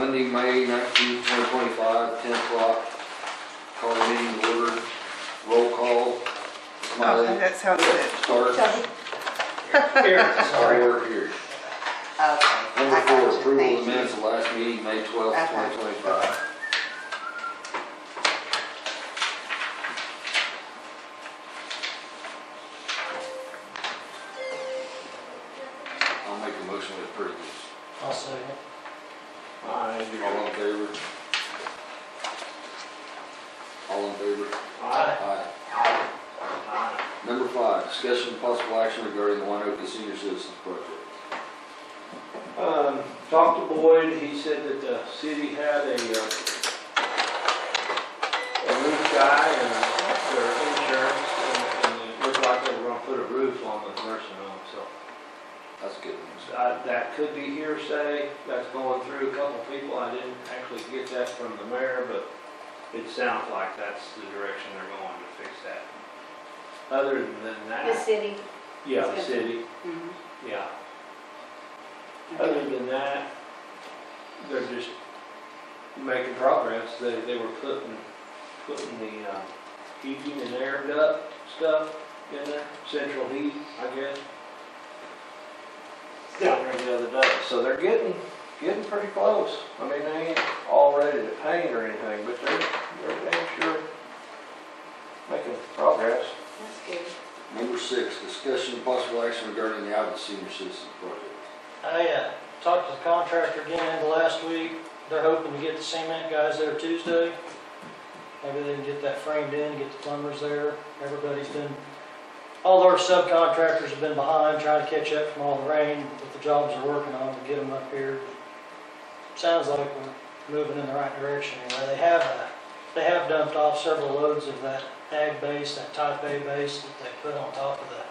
Monday, May 19th, 2025, 10 o'clock. Call the meeting to order. Roll call. Smiley. Okay, that sounds good. Start. Here, sorry. We're here. Okay. Number I got 4, you. approval Thank of the you. minutes of last meeting, May 12th, Okay. 2025. I'll make a motion to approve this. I'll second. All in favor? All in favor? Aye. Aye. Number 5, discussion and possible action regarding the Winoka Senior Citizens Project. Talked to Boyd, he said that the city had a roof guy and their insurance, and it looked like they were gonna put a roof on the nursing home, so. That's good news. That could be hearsay, that's going through a couple people, I didn't actually get that from the mayor, but it sounds like that's the direction they're going to fix that. Other than that. The city. Yeah, the city, Mhm. yeah. Other than that, they're just making progress. They were putting the heating and air duct stuff in there, central heat, I guess. Down there the other day, so they're getting pretty close. I mean, they ain't all ready to paint or anything, but they're damn sure making progress. That's good. Number 6, discussion and possible action regarding the Albert Senior Citizens Project. I talked to the contractor again end of last week. They're hoping to get the cement guys there Tuesday. Maybe they can get that framed in, get the plumbers there. Everybody's been, all our subcontractors have been behind trying to catch up from all the rain with the jobs they're working on to get them up here. Sounds like we're moving in the right direction anyway. They have dumped off several loads of that ag base, that type A base that they put on top of the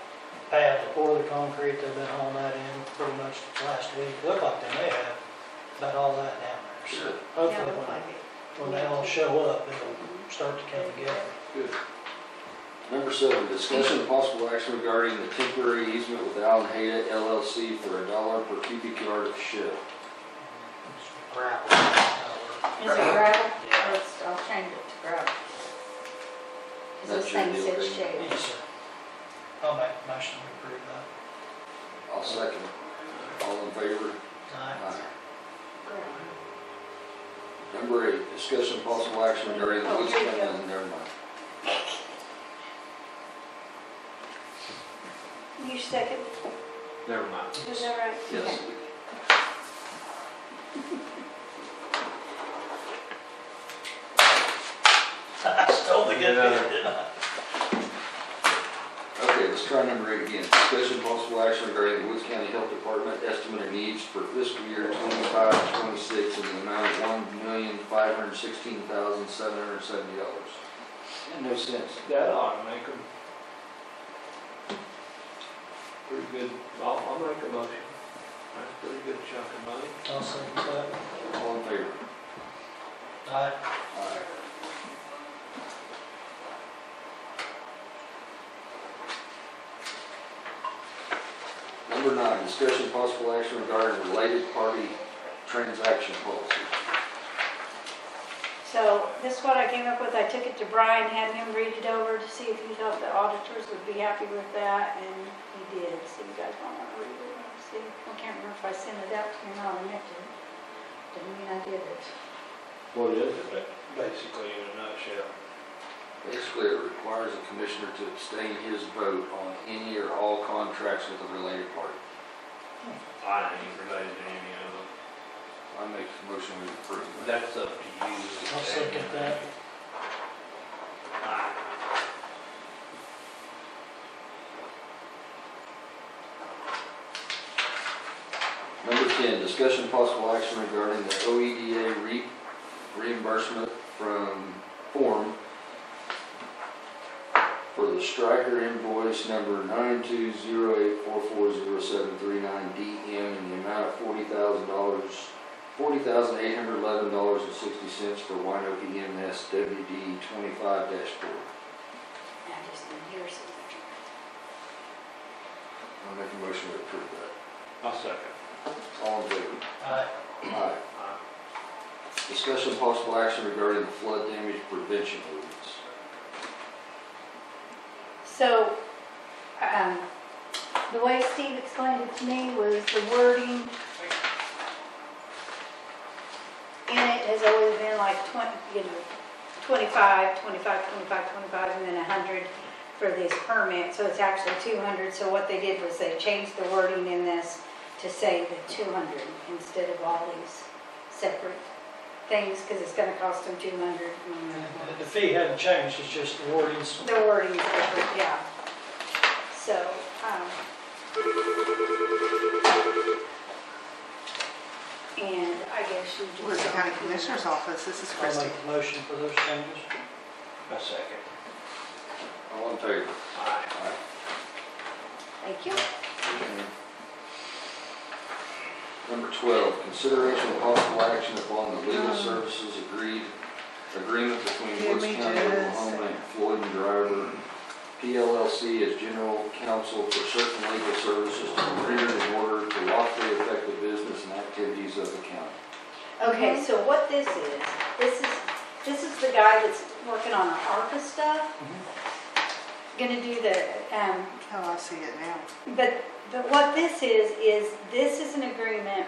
pad to pour the concrete. They've been hauling that in pretty much last week. Looked like they may have about all that down there. So Good. Yeah, hopefully look like it. when they all show up, it'll start to come together. Good. Number 7, discussion and possible action regarding the temporary easement with Allen Hayda LLC for $1 per cubic yard of shell. Gravel. Is it gravel? Yeah. Or I'll change it to gravel. Is That's this your thing deal, said baby. shale? Yes, sir. I'll make a motion to approve that. I'll second it. All in favor? Aye. Number 8, discussion and possible action regarding the Oh, Woods here you County, go. never mind. You second, Never mind. is that right? Yes. Okay. I stole the good bit, didn't I? Okay, let's try number 8 again. Discussion and possible action regarding the Woods County Health Department estimate of needs for fiscal year 25-26 in the amount of $1,516,770. No sense. That ought to make them pretty good. I'll make a motion. That's a pretty good chunk of money. I'll second that. All in favor? Aye. Aye. Number 9, discussion and possible action regarding related party transaction policy. So this is what I came up with. I took it to Brian, had him read it over to see if he thought the auditors would be happy with that, and he did. So you guys might want to read it and see. I can't remember if I sent it out to you or not. I meant to. Didn't mean I did it. What is it, basically, in a nutshell? Basically, it requires a commissioner to abstain his vote on any or all contracts with a related party. I ain't related to any of them. I make a motion to approve that. That's up to you. I'll second that. Aye. Number 10, discussion and possible action regarding the OEDA reimbursement form for the Stryker invoice number 92084407339DM in the amount of $40,811.60 for Winoka EMS WD 25-4. I just didn't hear signature. I'll make a motion to approve that. I'll second. All in favor? Aye. Aye. Aye. Discussion possible action regarding the flood damage prevention ordinance. So, the way Steve explained it to me was the wording in it has always been like 25, 25, 25, 25, and then 100 for this permit, so it's actually 200. So what they did was they changed the wording in this to say the 200 instead of all these separate things, because it's gonna cost them 200. The fee hadn't changed, it's just the wordings. The wording is different, yeah. So, and I guess you just. Where's the county commissioner's office? This is I'll Christie. make the motion for those changes. A second. All in favor? Aye. Aye. Thank you. Number 12, consideration of possible action upon the legal services agreement between Give Woods me County, just a Oklahoma and Floyd and Driver, PLLC as general counsel for certain legal services to be rendered in order to lawfully affect the business and activities of the county. Okay, so what this is the guy that's working on our ARPA stuff. Gonna do the, Oh, I see it now. but what this is this is an agreement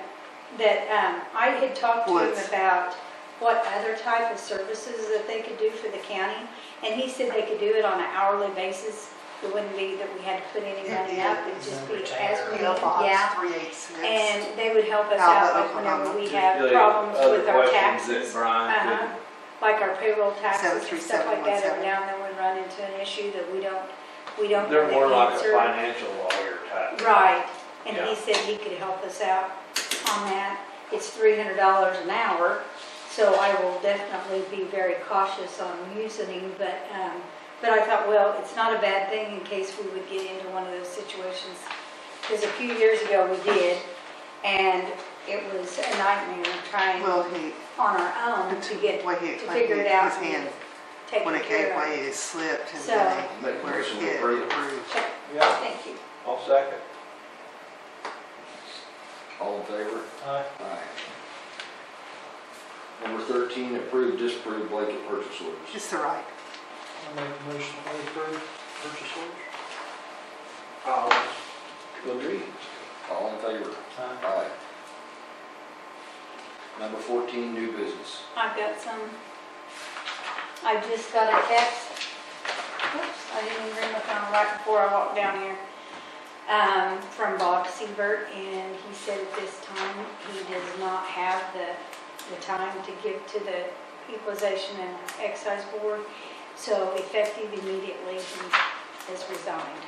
that, I had talked to him Woods. about what other type of services that they could do for the county. And he said they could do it on an hourly basis. It wouldn't be that we had to put any money up, it'd just be as we PO need, Box yeah. 386. And they would help us Alva, out like whenever Oklahoma. we have Just problems other with our questions that taxes. Brian Uh-huh. Like our payroll taxes and stuff like that, 73717. every now and then we run into an issue that we don't They're know more the like a answer. financial lawyer type. Right, and Yeah. he said he could help us out on that. It's $300 an hour, so I will definitely be very cautious on using him, but I thought, well, it's not a bad thing in case we would get into one of those situations. Because a few years ago we did, and it was a nightmare trying Well, he, on our own to get, way he to explained figure it, it out his and hand, take when it care gave of way, it. it slipped and So- then Make he, a where motion he to hit, approve. approved. Yeah, Thank you. I'll second. All in favor? Aye. Aye. Number 13, approve, disapprove blanket purchase orders. It's the right. I'll make the motion to approve purchase orders. I'll agree. All in favor? Aye. Aye. Number 14, new business. I've got some, I just got a text, oops, I didn't even bring my phone right before I walked down here, from Bob Siebert, and he said at this time, he does not have the time to give to the Equalization and Excise Board, so effective immediately, he has resigned.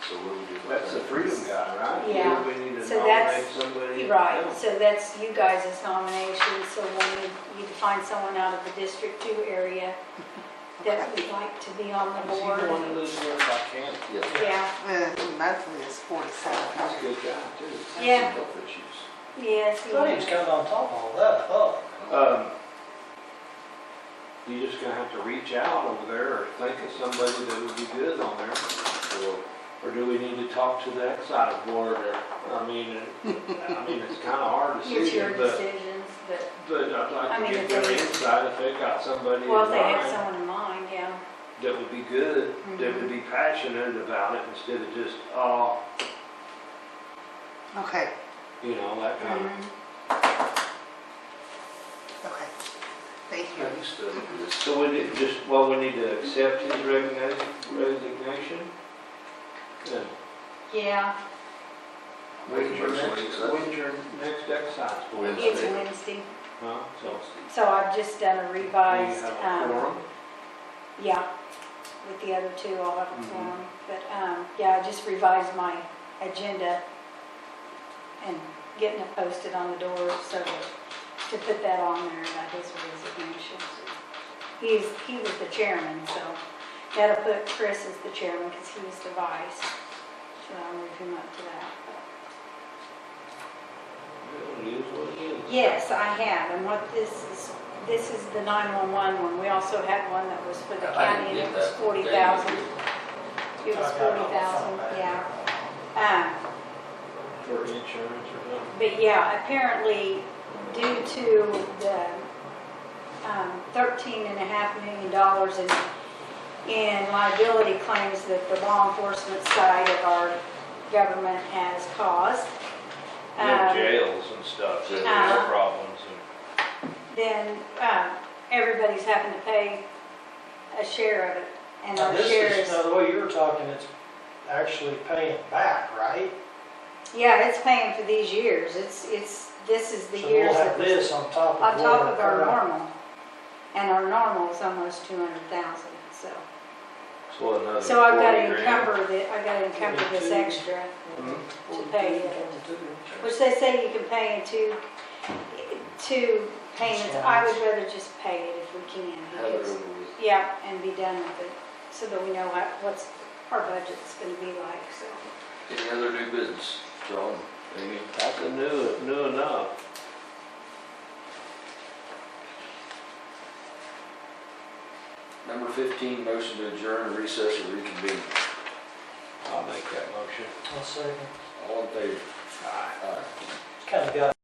So what do we do about That's the that? freedom guy, right? Yeah. We need to So nominate that's- somebody. Right, so that's you guys' nomination, so we'll need you to find someone out of the District 2 area that would like to be on the Is he board. the one that lives here if I can? Yes. Yeah, Monthly is 47. That's a good guy too. Has Yeah. some health issues. yes, I thought he was kind of on top of all that, I thought. You're just gonna have to reach out over there or think of somebody that would be good on there. Or do we need to talk to the excise board or, it's kinda hard to it's see, your but decisions, but, I'd I like to mean, get if their they- insight if they've got somebody in well, if they have mind someone in mind, yeah. that would be good, that would be passionate about it instead of just, oh, Okay, that kind of. Mhm. okay. Thank you. Have you studied for this? So we need we need to accept his resignation? Then Yeah, when's your Next next, week's, when's your next exercise board? Wednesday. it's Wednesday, Huh? so I've just done a Do you revised, have a quorum? yeah, with the other two, I'll have a Mhm. forum, but, yeah, I just revised my agenda and getting it posted on the door, so to put that on there, about his resignation. He was the chairman, so that'll put Chris as the chairman, because he was the vice, so I'll move him up to that. It is what it is. Yes, I have, and what this is the 911 one, we also had one that was for the I county, and didn't it get was that. 40,000. It was I got it on my 40,000, phone. yeah. For insurance or something? But yeah, apparently due to the $13.5 million in liability claims that the law enforcement side of our government has caused. No jails and stuff, so there's no problems. Then everybody's having to pay a share of it. And Now, our this share is, is, now, the way you were talking, it's actually paying back, right? yeah, it's paying for these years. This is the So years we'll that have was this on top of on top what of our current- normal. And our normal is almost 200,000, so. So another So I've got to 40 grand. encumber this extra Mhm. to pay it. Which they say you can pay in two payments. I would rather just pay it if we can. Have it because- over with. Yeah, and be done with it, so that we know what's our budget's gonna be like, so. Any other new business? John, Amy? That's a new enough. Number 15, motion to adjourn, recess, or reconvene. I'll make that motion. I'll second. All in favor? Aye. Aye. Kind of got